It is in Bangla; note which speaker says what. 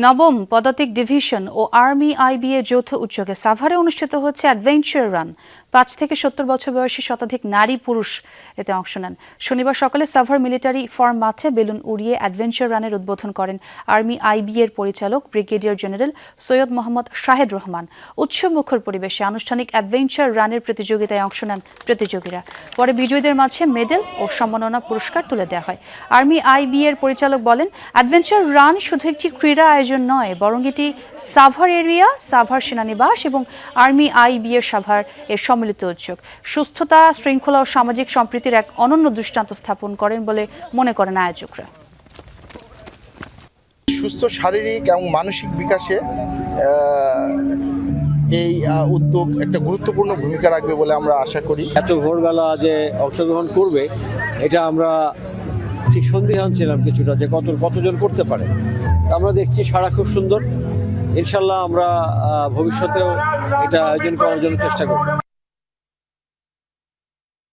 Speaker 1: নবম পদাতিক ডিভিশন ও আর্মি আইবিএ যৌথ উদ্যোগে সাভারে অনুষ্ঠিত হচ্ছে অ্যাডভেঞ্চার রান। ৫ থেকে ৭০ বছর বয়সী শতাধিক নারী পুরুষ এতে অংশ নেন। শনিবার সকালে সাভার মিলিটারি ফার্ম মাঠে বেলুন উড়িয়ে অ্যাডভেঞ্চার রানের উদ্বোধন করেন আর্মি আইবিএ এর পরিচালক ব্রিগেডিয়ার জেনারেল সৈয়দ মোহাম্মদ শাহেদ রহমান। উৎসবমুখর পরিবেশে আনুষ্ঠানিক অ্যাডভেঞ্চার রানের প্রতিযোগিতায় অংশ নেন প্রতিযোগীরা। পরে বিজয়ীদের মাঝে মেডেল ও সম্মাননা পুরস্কার তুলে দেওয়া হয়। আর্মি আইবিএ এর পরিচালক বলেন, অ্যাডভেঞ্চার রান শুধু একটি ক্রীড়া আয়োজন নয়, বরং এটি সাভার এরিয়া, সাভার সেনানিবাস এবং আর্মি আইবিএ সাভার এর সম্মিলিত উদ্যোগ। সুস্থতা, শৃঙ্খলা ও সামাজিক সম্প্রীতির এক অনন্য দৃষ্টান্ত স্থাপন করেন বলে মনে করেন আয়োজকরা।
Speaker 2: সুস্থ শারীরিক এবং মানসিক বিকাশে এই উদ্যোগ একটা গুরুত্বপূর্ণ ভূমিকা রাখবে বলে আমরা আশা করি।
Speaker 3: এত ভোরবেলা যে অংশগ্রহণ করবে এটা আমরা ঠিক সন্দিহান ছিলাম কিছুটা, যে কতজন করতে পারে। আমরা দেখছি সারা খুব সুন্দর। ইনশাল্লাহ আমরা ভবিষ্যতেও এটা আয়োজন করার জন্য চেষ্টা করব।